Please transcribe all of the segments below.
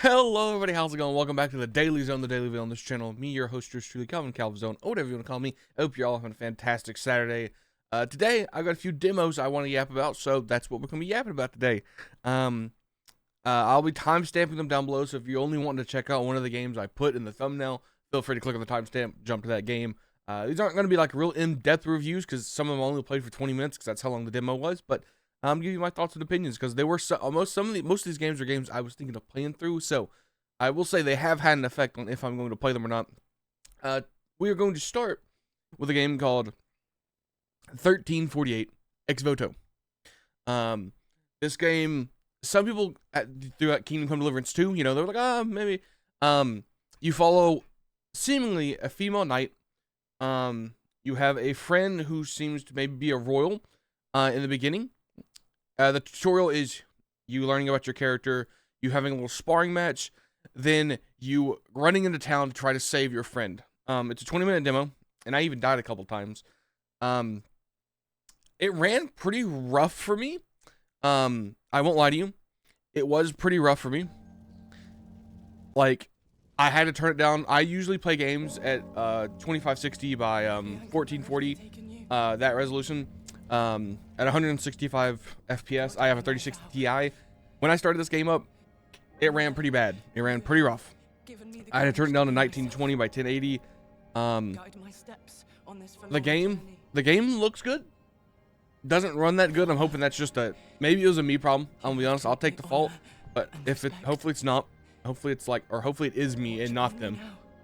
Hello everybody, how's it going? Welcome back to the Daily Zone, on this channel. Me, your host, yours truly, Calvin, or whatever you want to call me. I hope you're all having a fantastic Saturday. Today, I got a few demos I want to yap about, so that's what we're going to be yapping about today. I'll be timestamping them down below, so if you only want to check out one of the games I put in the thumbnail, feel free to click on the timestamp, jump to that game. These aren't going to be like real in-depth reviews, because some of them only played for 20 minutes, because that's how long the demo was, but I'm giving you my thoughts and opinions, because they were most of these games are games I was thinking of playing through, so I will say they have had an effect on if I'm going to play them or not. We are going to start with a game called 1348 Ex Voto. This game, some people throughout Kingdom Come Deliverance 2, you know, they're like, maybe. You follow seemingly a female knight. You have a friend who seems to maybe be a royal in the beginning. The tutorial is you learning about your character, you having a little sparring match, then you running into town to try to save your friend. It's a 20-minute demo, and I even died a couple times. It ran pretty rough for me. I won't lie to you. It was pretty rough for me. Like, I had to turn it down. I usually play games at 2560 by 1440, that resolution. At 165 FPS, I have a 3060 Ti. When I started this game up, it ran pretty bad. It ran pretty rough. I had to turn it down to 1920 by 1080. The game looks good. Doesn't run that good. I'm hoping that's just maybe it was a me problem. I'm gonna be honest. I'll take the fault. But hopefully it's not. Hopefully it's hopefully it is me and not them.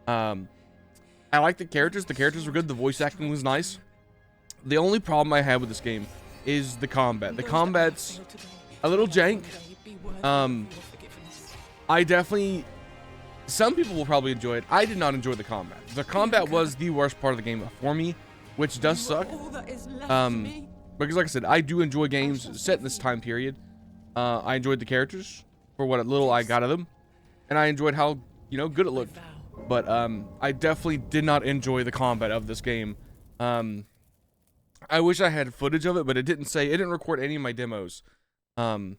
I like the characters. The characters were good. The voice acting was nice. The only problem I had with this game is the combat. The combat's a little jank. Some people will probably enjoy it. I did not enjoy the combat. The combat was the worst part of the game for me, which does suck. Because like I said, I do enjoy games set in this time period. I enjoyed the characters for what little I got of them, and I enjoyed how, you know, good it looked. But I definitely did not enjoy the combat of this game. I wish I had footage of it, but it didn't record any of my demos. But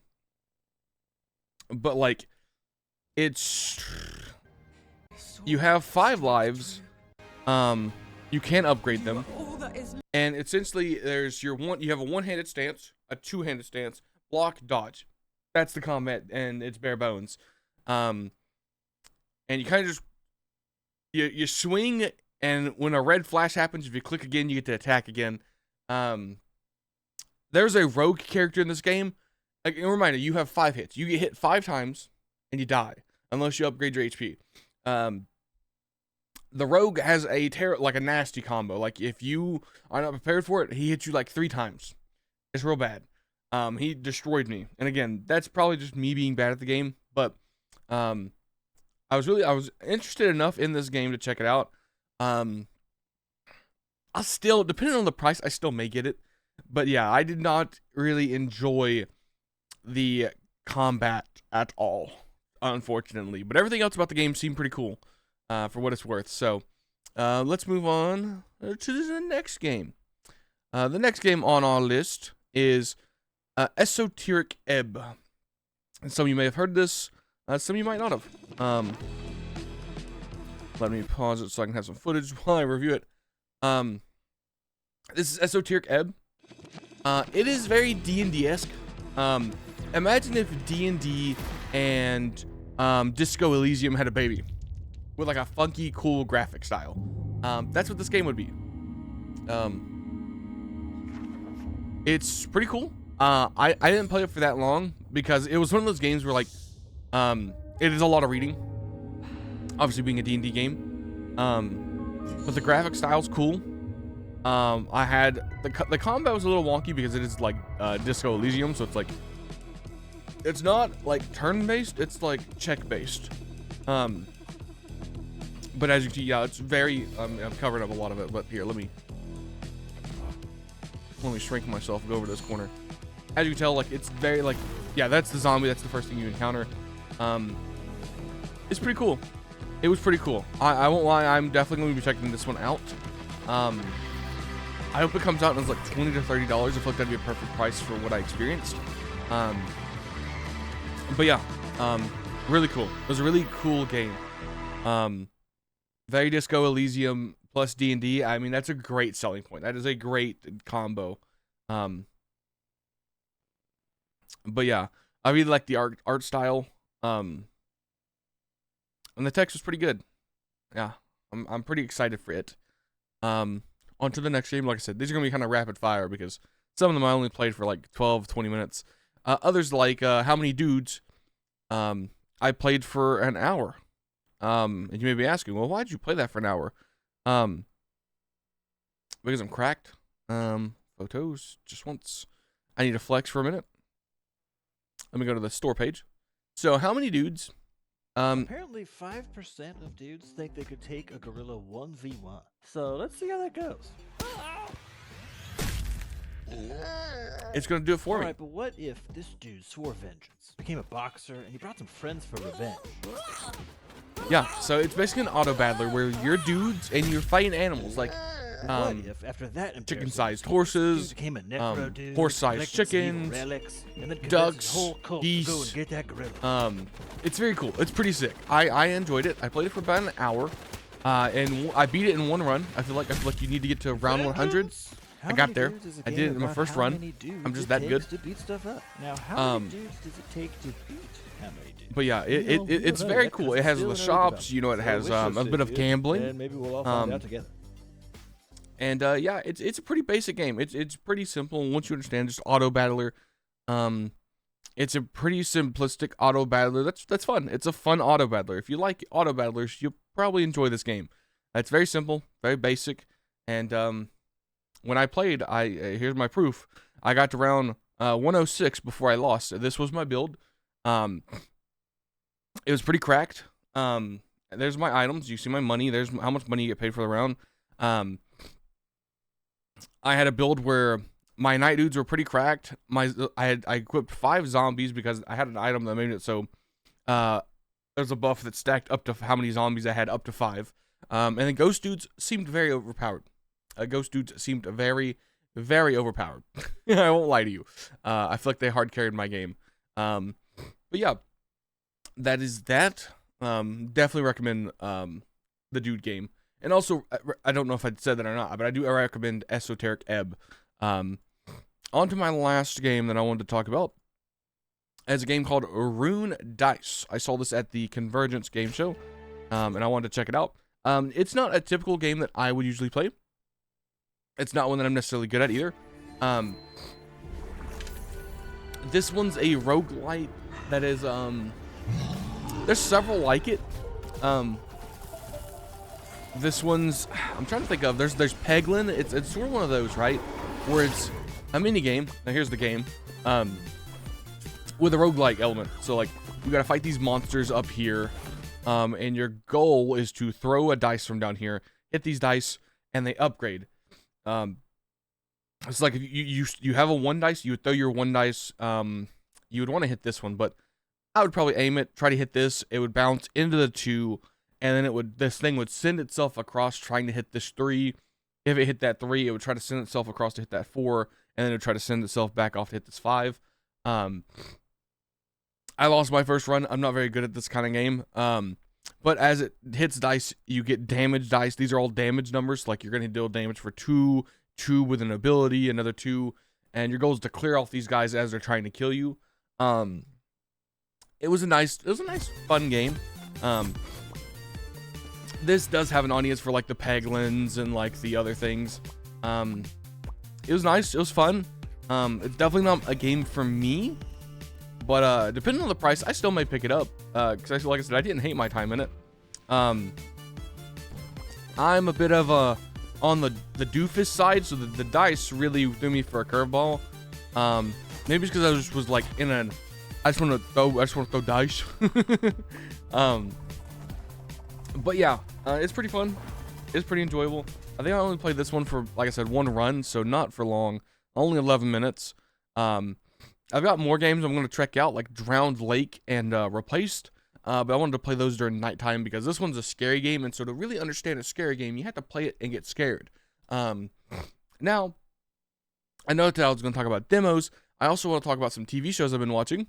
like, you have 5 lives. You can upgrade them, and essentially you have a one-handed stance, a two-handed stance, block, dodge. That's the combat, and it's bare bones. And you kind of just you swing, and when a red flash happens, if you click again, you get to attack again. There's a rogue character in this game. Like, a reminder, you have 5 hits. You get hit 5 times and you die unless you upgrade your HP. The rogue has a nasty combo. Like, if you are not prepared for it, he hits you like 3 times. It's real bad. He destroyed me. And again, that's probably just me being bad at the game, but I was interested enough in this game to check it out. I still, depending on the price, I still may get it. But yeah, I did not really enjoy the combat at all, unfortunately. But everything else about the game seemed pretty cool, for what it's worth. So, let's move on to the next game. The next game on our list is Esoteric Ebb. And some of you may have heard this, some of you might not have. Let me pause it so I can have some footage while I review it. This is Esoteric Ebb. It is very D&D-esque. Imagine if D&D and Disco Elysium had a baby with like a funky, cool graphic style. That's what this game would be. It's pretty cool. I didn't play it for that long because it was one of those games where, like, it is a lot of reading. Obviously, being a D&D game. But the graphic style's cool. I had the combat was a little wonky because it is like Disco Elysium, so it's like it's not like turn-based, it's like check-based. But as you can see, yeah, it's very I've covered up a lot of it, but here, let me shrink myself, go over to this corner. As you can tell, like, it's very, like, yeah, that's the zombie, that's the first thing you encounter. It's pretty cool. It was pretty cool. I won't lie, I'm definitely going to be checking this one out. I hope it comes out and it's like $20 to $30. I feel like that'd be a perfect price for what I experienced. But yeah, Really cool. It was a really cool game. Very Disco Elysium plus D&D. I mean, that's a great selling point. That is a great combo. But yeah, I really like the art style. And the text was pretty good. Yeah, I'm pretty excited for it. On to the next game. Like I said, these are gonna be kind of rapid fire because some of them I only played for like 12-20 minutes. Others like How Many Dudes, I played for an hour. And you may be asking, well, why'd you play that for an hour? Because I'm cracked. Photos just once. I need to flex for a minute. Let me go to the store page. So How Many Dudes? Apparently 5% of dudes think they could take a gorilla 1v1. So let's see how that goes. It's gonna do it for me. Alright, but what if this dude swore vengeance, became a boxer, and he brought some friends for revenge? Yeah, so it's basically an auto battler where you're dudes and you're fighting animals like What if after that chicken-sized horses, dude became a necro dude, horse-sized collected some evil chickens, relics, and then convinced ducks, his whole cult to geese. go and get that gorilla? It's very cool. It's pretty sick. I enjoyed it. I played it for about an hour, and I beat it in one run. I feel like you need to get to round 100. I got there. I did it in my first run. I'm just that good. To beat stuff up. Now, how many dudes does it take to beat how many dudes? But yeah, it's very cool. It has the shops. You know, it has a bit of gambling. And maybe we'll all find out together. And yeah, it's a pretty basic game. It's pretty simple once you understand. Just auto battler. It's a pretty simplistic auto battler. That's fun. It's a fun auto battler. If you like auto battlers, you'll probably enjoy this game. It's very simple, very basic, and when I played, here's my proof. I got to round 106 before I lost. This was my build. It was pretty cracked. There's my items. You see my money. There's how much money you get paid for the round. I had a build where my night dudes were pretty cracked. I equipped 5 zombies because I had an item that made it so there's a buff that stacked up to how many zombies I had, up to 5. And then ghost dudes seemed very overpowered. Ghost dudes seemed very, very overpowered. I won't lie to you. I feel like they hard carried my game. But yeah, that is that. Definitely recommend the dude game. And also, I don't know if I said that or not, but I do recommend Esoteric Ebb. On to my last game that I wanted to talk about. It's a game called Rune Dice. I saw this at the Convergence game show, and I wanted to check it out. It's not a typical game that I would usually play. It's not one that I'm necessarily good at either. This one's a roguelite that is, there's several like it. This one's, I'm trying to think of, there's Peglin. It's sort of one of those, right? Where it's a mini game. Now here's the game. With a roguelike element. So like, you gotta fight these monsters up here. And your goal is to throw a dice from down here, hit these dice, and they upgrade. It's like if you have a 1 dice, you would throw your 1 dice. You would want to hit this one, but I would probably aim it, try to hit this. It would bounce into the 2, and then this thing would send itself across trying to hit this 3. If it hit that 3, it would try to send itself across to hit that 4, and then it would try to send itself back off to hit this 5. I lost my first run. I'm not very good at this kind of game. But as it hits dice, you get damage dice. These are all damage numbers. Like you're going to deal damage for 2 with an ability, another 2, and your goal is to clear off these guys as they're trying to kill you. It was a nice, fun game. This does have an audience for like the Peglins and like the other things. It was nice. It was fun. It's definitely not a game for me, but depending on the price, I still may pick it up. Because like I said, I didn't hate my time in it. I'm a bit of a on the doofus side, so the dice really threw me for a curveball. Maybe it's because I was like in an I just want to throw dice. But yeah, it's pretty fun. It's pretty enjoyable. I think I only played this one for, like I said, 1 run, so not for long. Only 11 minutes. I've got more games I'm going to check out, like Drowned Lake and Replaced. But I wanted to play those during nighttime because this one's a scary game, and so to really understand a scary game, you have to play it and get scared. Now, I know that I was going to talk about demos. I also want to talk about some TV shows I've been watching.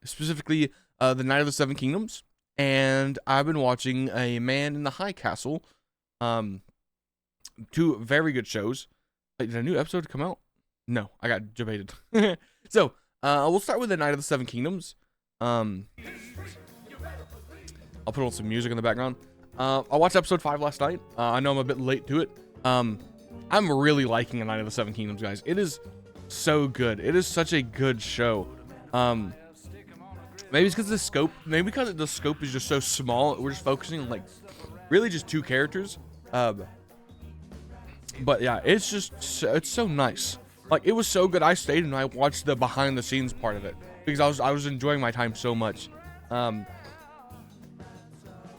Specifically, The Night of the Seven Kingdoms, and I've been watching A Man in the High Castle. Two very good shows. Wait, did a new episode come out? No, I got debated. So, we'll start with The Night of the Seven Kingdoms. I'll put on some music in the background. I watched episode 5 last night. I know I'm a bit late to it. I'm really liking The Night of the Seven Kingdoms, guys. It is so good. It is such a good show. Maybe it's because the scope. Maybe because the scope is just so small. We're just focusing on like really just 2 characters. But yeah, it's just it's so nice. Like, it was so good. I stayed and I watched the behind the scenes part of it because I was enjoying my time so much.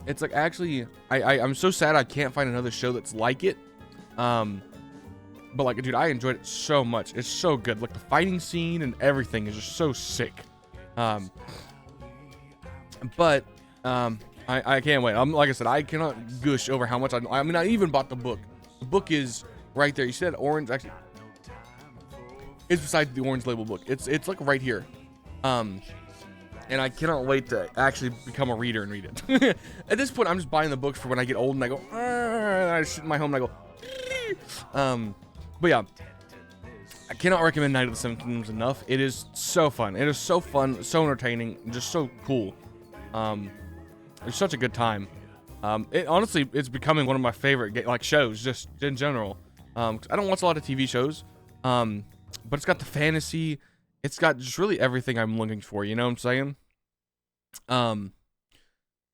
It's like, actually, I'm so sad I can't find another show that's like it. But like, dude, I enjoyed it so much. It's so good. Like, the fighting scene and everything is just so sick. But I can't wait. Like I said, I cannot gush over how much I mean, I even bought the book. The book is right there. You said orange. Actually, it's beside the orange label book. It's like right here. And I cannot wait to actually become a reader and read it. At this point, I'm just buying the books for when I get old and I go, and I sit in my home and I go, but yeah, I cannot recommend Night of the Seven Kingdoms enough. It is so fun. It is so fun, so entertaining, and just so cool. It's such a good time. Honestly, it's becoming one of my favorite shows, just in general. I don't watch a lot of TV shows, but it's got the fantasy. It's got just really everything I'm looking for, you know what I'm saying? And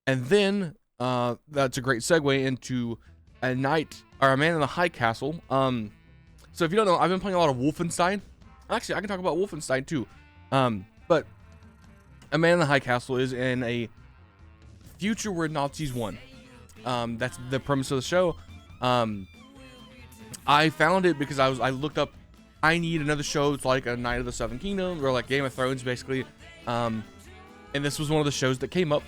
then that's a great segue into A Man in the High Castle. So if you don't know, I've been playing a lot of Wolfenstein. Actually, I can talk about Wolfenstein too. But A Man in the High Castle is in a future where Nazis won. That's the premise of the show. I found it because I looked up, I need another show that's like a Night of the Seven Kingdoms or like Game of Thrones, basically. And this was one of the shows that came up.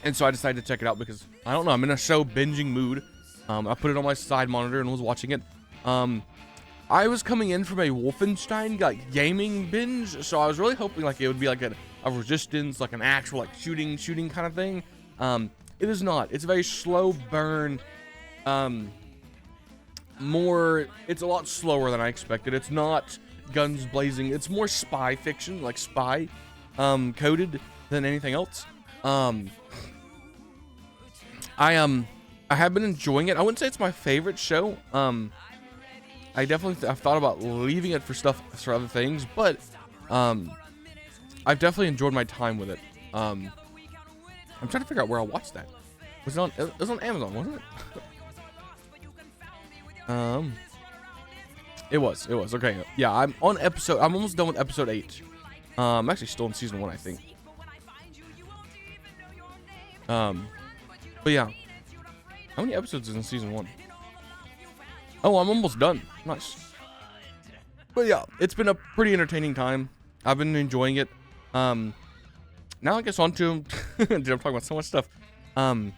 And so I decided to check it out because, I don't know, I'm in a show binging mood. I put it on my side monitor and was watching it. I was coming in from a Wolfenstein like gaming binge, so I was really hoping like it would be like a Resistance, like an actual like shooting kind of thing. It is not. It's a very slow burn. It's a lot slower than I expected. It's not guns blazing. It's more spy fiction, like spy coded than anything else. I have been enjoying it. I wouldn't say it's my favorite show. I've thought about leaving it for other things, but I've definitely enjoyed my time with it. I'm trying to figure out where I watched that. It was on Amazon, wasn't it? It was okay. Yeah, I'm almost done with episode 8. I'm actually still in season 1, I think. But yeah, how many episodes is in season 1? Oh, I'm almost done. Nice. But yeah, it's been a pretty entertaining time. I've been enjoying it. Now I guess on to dude, I'm talking about so much stuff. On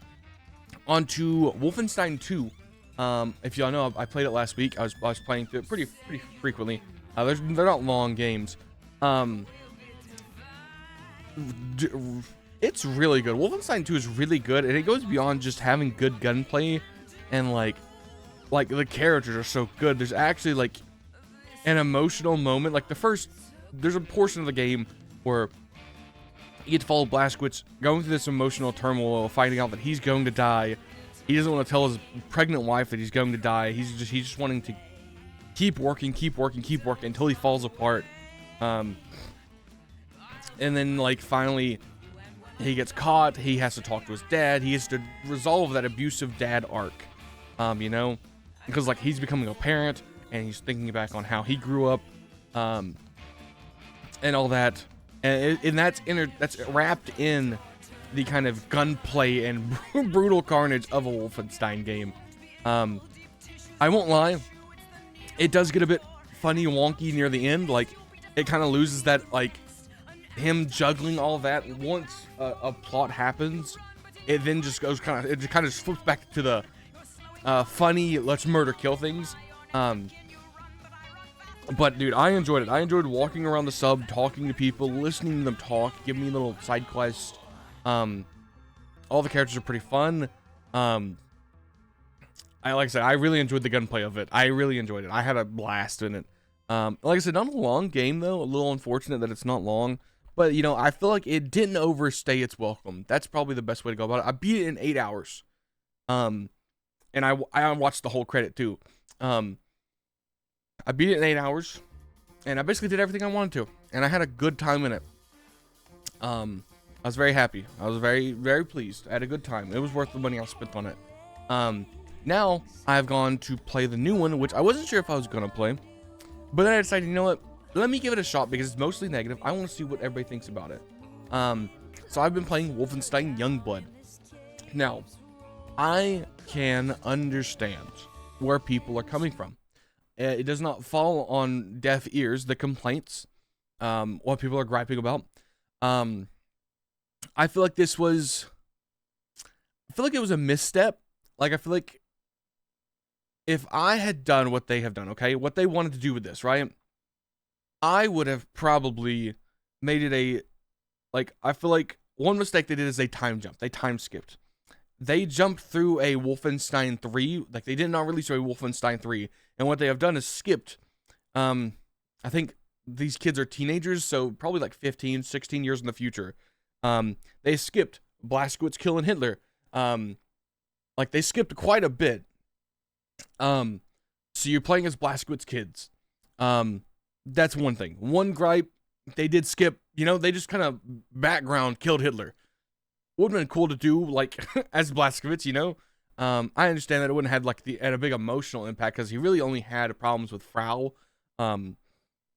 to Wolfenstein 2. If y'all know, I played it last week. I was playing through it pretty frequently. They're not long games. It's really good. Wolfenstein 2 is really good, and it goes beyond just having good gunplay, and like the characters are so good. There's actually like an emotional moment. Like there's a portion of the game where you get to follow Blazkowicz going through this emotional turmoil, finding out that he's going to die. He doesn't want to tell his pregnant wife that he's going to die. He's just wanting to keep working until he falls apart. And then like finally he gets caught. He has to talk to his dad. He has to resolve that abusive dad arc. You know, because like he's becoming a parent and he's thinking back on how he grew up, and all that. And that's wrapped in the kind of gunplay and brutal carnage of a Wolfenstein game. I won't lie, it does get a bit funny, wonky near the end. Like it kind of loses that like him juggling all that. Once a plot happens, it then just goes it just flips back to the funny let's murder kill things. But dude, I enjoyed it. I enjoyed walking around the sub, talking to people, listening to them talk, giving me little side quests. All the characters are pretty fun. Like I said, I really enjoyed the gunplay of it. I really enjoyed it. I had a blast in it. Like I said, not a long game though. A little unfortunate that it's not long, but you know, I feel like it didn't overstay its welcome. That's probably the best way to go about it. I beat it in 8 hours. And I watched the whole credit too. I beat it in 8 hours, and I basically did everything I wanted to, and I had a good time in it. I was very happy. I was very, very pleased. I had a good time. It was worth the money I spent on it. Now I've gone to play the new one, which I wasn't sure if I was gonna play, but then I decided, you know what? Let me give it a shot because it's mostly negative. I want to see what everybody thinks about it. So I've been playing Wolfenstein Youngblood. Now, I can understand where people are coming from. It does not fall on deaf ears, the complaints, what people are griping about. I feel like it was a misstep. Like, I feel like if I had done what they have done, okay, what they wanted to do with this, right, I would have probably made it I feel like one mistake they did is they time jumped. They time skipped. They jumped through a Wolfenstein 3. Like, they did not release a Wolfenstein 3. And what they have done is skipped. I think these kids are teenagers, so probably like 15, 16 years in the future. They skipped Blazkowicz killing Hitler. Like, they skipped quite a bit. So you're playing as Blazkowicz kids. That's one thing. One gripe, they did skip, you know, they just kind of background killed Hitler. Would have been cool to do, like, as Blazkowicz, you know? I understand that it wouldn't have had a big emotional impact because he really only had problems with Frau.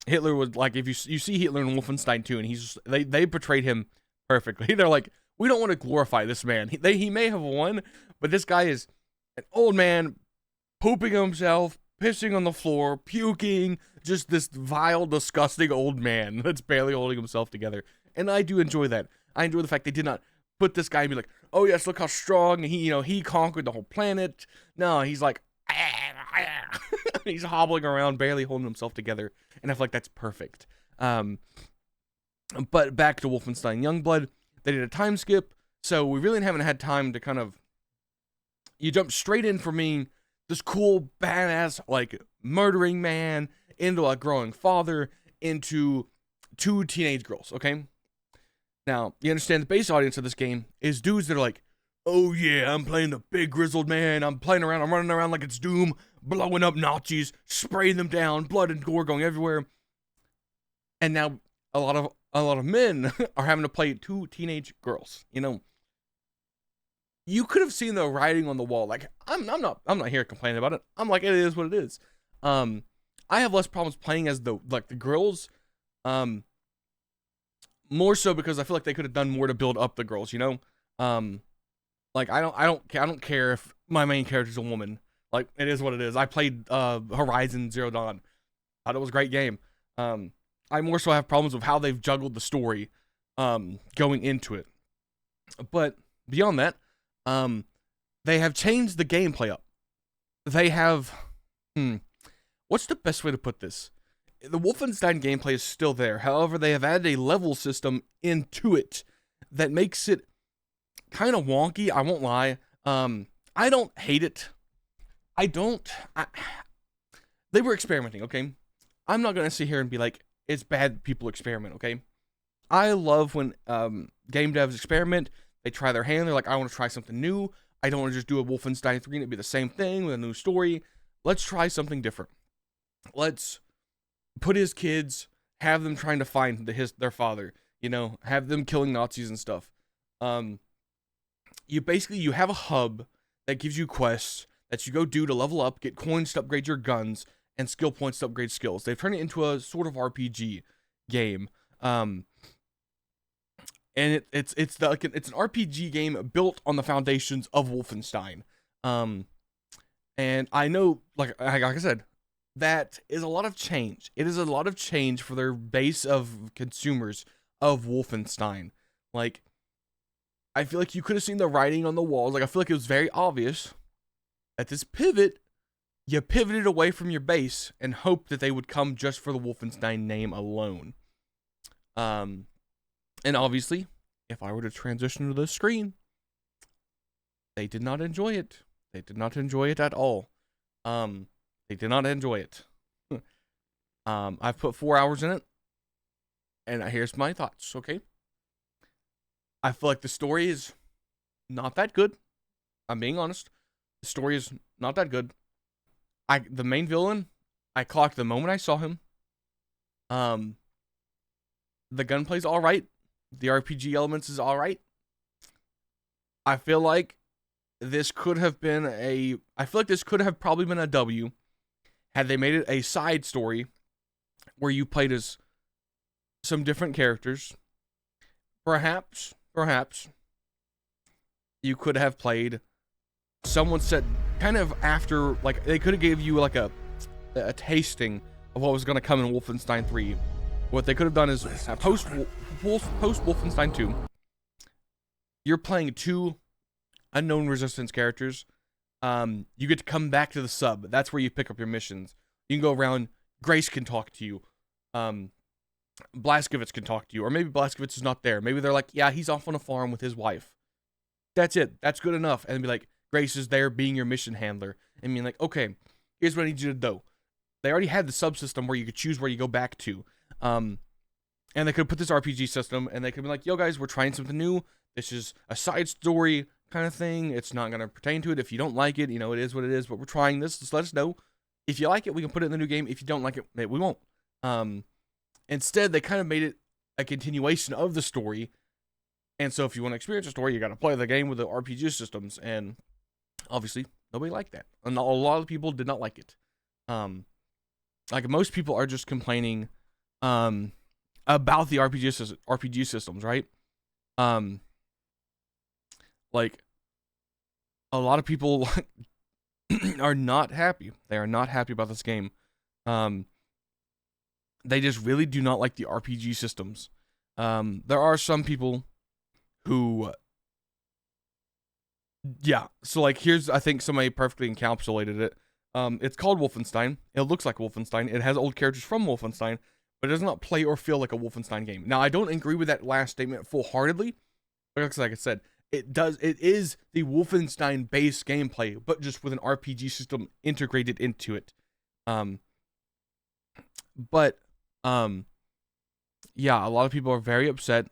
Hitler was like, if you see Hitler in Wolfenstein 2, and he's just, they portrayed him perfectly. They're like, we don't want to glorify this man. He may have won, but this guy is an old man pooping himself, pissing on the floor, puking, just this vile, disgusting old man that's barely holding himself together. And I do enjoy that. I enjoy the fact they did not put this guy and be like, oh yes, look how strong, and he conquered the whole planet. No, he's like, he's hobbling around, barely holding himself together, and I feel like that's perfect. But back to Wolfenstein Youngblood, they did a time skip, so we really haven't had time to kind of, you jump straight in for me, this cool, badass, like, murdering man, into a growing father, into 2 teenage girls, okay? Now, you understand the base audience of this game is dudes that are like, oh yeah, I'm playing the big grizzled man, I'm running around like it's Doom, blowing up Nazis, spraying them down, blood and gore going everywhere. And now a lot of men are having to play 2 teenage girls, you know. You could have seen the writing on the wall. Like, I'm not here complaining about it. I'm like, it is what it is. I have less problems playing as the girls. More so because I feel like they could have done more to build up the girls, you know? Like, I don't care if my main character's a woman. Like, it is what it is. I played Horizon Zero Dawn. Thought it was a great game. I more so have problems with how they've juggled the story going into it. But beyond that, they have changed the gameplay up. They have what's the best way to put this? The Wolfenstein gameplay is still there. However, they have added a level system into it that makes it kind of wonky. I won't lie. I don't hate it. They were experimenting, okay? I'm not going to sit here and be like, it's bad people experiment, okay? I love when game devs experiment. They try their hand. They're like, I want to try something new. I don't want to just do a Wolfenstein 3 and it'd be the same thing with a new story. Let's try something different. Let's put his kids, have them trying to find their father, you know, have them killing Nazis and stuff. You have a hub that gives you quests that you go do to level up, get coins to upgrade your guns, and skill points to upgrade skills. They've turned it into a sort of RPG game. And it's an RPG game built on the foundations of Wolfenstein. And I know, like I said, that is a lot of change. It is a lot of change for their base of consumers of Wolfenstein. Like, I feel like you could have seen the writing on the walls. Like, I feel like it was very obvious that this pivot you pivoted away from your base and hoped that they would come just for the Wolfenstein name alone. And obviously, if I were to transition to the screen, they did not enjoy it. They did not enjoy it at all. They did not enjoy it. I've put 4 hours in it, and here's my thoughts, okay? I feel like the story is not that good. I'm being honest. The story is not that good. The main villain, I clocked the moment I saw him. The gunplay's all right. The RPG elements is all right. I feel like this could have been this could have probably been a W had they made it a side story where you played as some different characters. Perhaps you could have played someone said kind of after, like, they could have gave you like a tasting of what was going to come in Wolfenstein 3. What they could have done is post Wolfenstein 2, you're playing 2 unknown resistance characters. You get to come back to the sub. That's where you pick up your missions. You can go around. Grace can talk to you. Blazkowicz can talk to you. Or maybe Blazkowicz is not there. Maybe they're like, yeah, he's off on a farm with his wife. That's it. That's good enough. And be like, Grace is there being your mission handler. And being like, okay, here's what I need you to do. They already had the subsystem where you could choose where you go back to. And they could put this RPG system, and they could be like, yo, guys, we're trying something new. This is a side story kind of thing. It's not going to pertain to it. If you don't like it, you know, it is what it is, but we're trying this. Just let us know. If you like it, we can put it in the new game. If you don't like it, we won't. Instead, they kind of made it a continuation of the story. And so if you want to experience a story, you got to play the game with the RPG systems. And obviously, nobody liked that. And a lot of people did not like it. Like, most people are just complaining about the RPG systems, right? Like, a lot of people are not happy. They are not happy about this game. They just really do not like the RPG systems. There are some people who, yeah. So, like, here's, I think somebody perfectly encapsulated it. It's called Wolfenstein. It looks like Wolfenstein. It has old characters from Wolfenstein, but it does not play or feel like a Wolfenstein game. Now, I don't agree with that last statement full-heartedly, because like I said, it is the Wolfenstein base gameplay, but just with an RPG system integrated into it. But yeah, a lot of people are very upset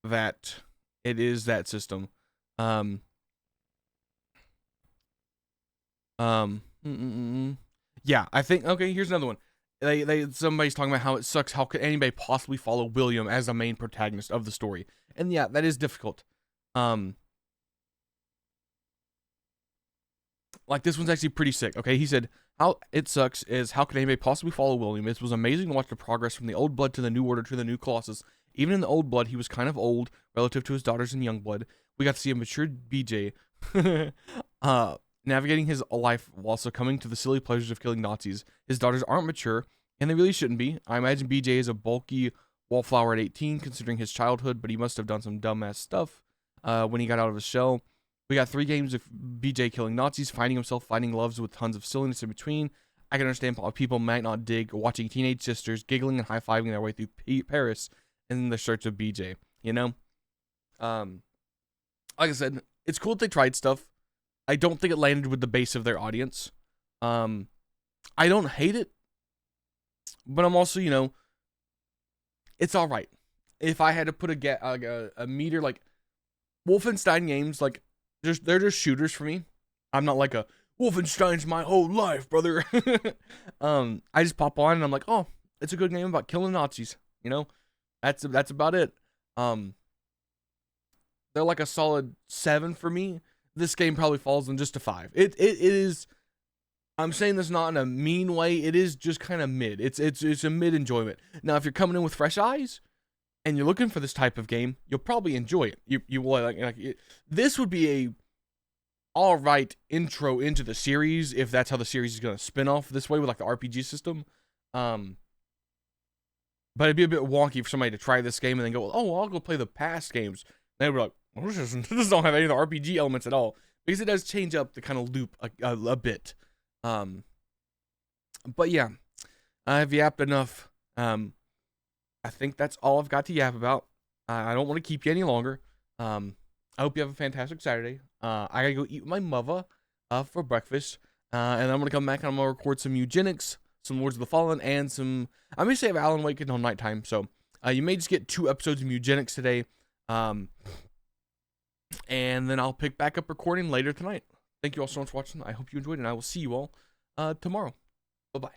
that it is that system. Yeah, I think, okay, here's another one. Somebody's talking about how it sucks. How could anybody possibly follow William as the main protagonist of the story? And yeah, that is difficult. Like, this one's actually pretty sick. Okay, he said, how it sucks is how could anybody possibly follow William? It was amazing to watch the progress from the Old Blood to the New Order to the New Colossus. Even in the Old Blood, he was kind of old relative to his daughters in Youngblood. We got to see a matured BJ. Navigating his life while succumbing to the silly pleasures of killing Nazis. His daughters aren't mature, and they really shouldn't be. I imagine BJ is a bulky wallflower at 18, considering his childhood, but he must have done some dumbass stuff when he got out of his shell. We got 3 games of BJ killing Nazis, finding himself, finding loves with tons of silliness in between. I can understand how people might not dig watching teenage sisters giggling and high-fiving their way through Paris in the search of BJ, you know? Like I said, it's cool that they tried stuff. I don't think it landed with the base of their audience. I don't hate it, but I'm also, you know, it's all right. If I had to put a meter, like, Wolfenstein games, like, they're just shooters for me. I'm not like a Wolfenstein's my whole life, brother. I just pop on and I'm like, oh, it's a good game about killing Nazis. You know, that's about it. They're like a solid 7 for me. This game probably falls in just a 5. It is. I'm saying this not in a mean way. It is just kind of mid. It's a mid enjoyment. Now, if you're coming in with fresh eyes and you're looking for this type of game, you'll probably enjoy it. You will like it. This would be a all right intro into the series if that's how the series is gonna spin off this way with like the RPG system. But it'd be a bit wonky for somebody to try this game and then go, oh, well, I'll go play the past games. They'd be like, well, this don't have any of the RPG elements at all. because it does change up the kind of loop a bit. But yeah, I've yapped enough. I think that's all I've got to yap about. I don't want to keep you any longer. I hope you have a fantastic Saturday. I gotta go eat with my mother for breakfast, and I'm gonna come back and I'm gonna record some eugenics, some Lords of the Fallen, and some. I'm gonna save Alan Wake until nighttime, so you may just get 2 episodes of eugenics today, and then I'll pick back up recording later tonight. Thank you all so much for watching. I hope you enjoyed, and I will see you all tomorrow. Bye bye.